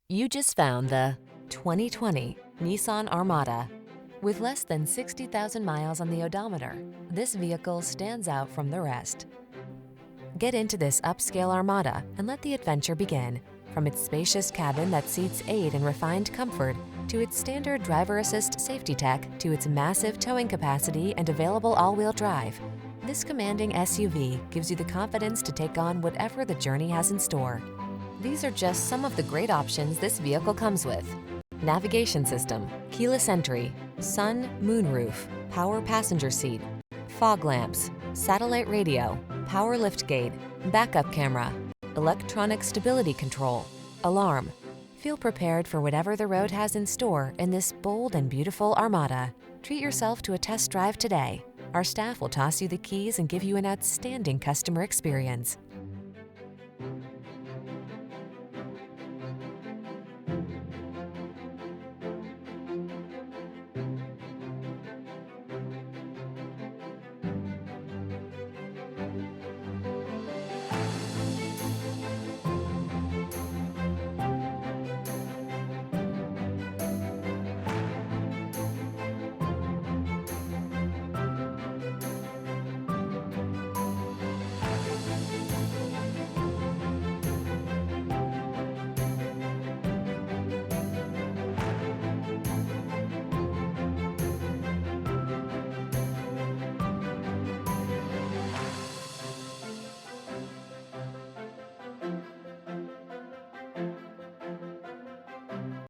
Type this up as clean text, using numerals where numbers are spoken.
You just found the 2020 Nissan Armada. With less than 60,000 miles on the odometer, this vehicle stands out from the rest. Get into this upscale Armada and let the adventure begin. From its spacious cabin that seats 8 in refined comfort, to its standard driver assist safety tech, to its massive towing capacity and available all-wheel drive, this commanding SUV gives you the confidence to take on whatever the journey has in store. These are just some of the great options this vehicle comes with: navigation system, keyless entry, sun, moonroof, power passenger seat, fog lamps, satellite radio, power liftgate, backup camera, electronic stability control, alarm. Feel prepared for whatever the road has in store in this bold and beautiful Armada. Treat yourself to a test drive today. Our staff will toss you the keys and give you an outstanding customer experience.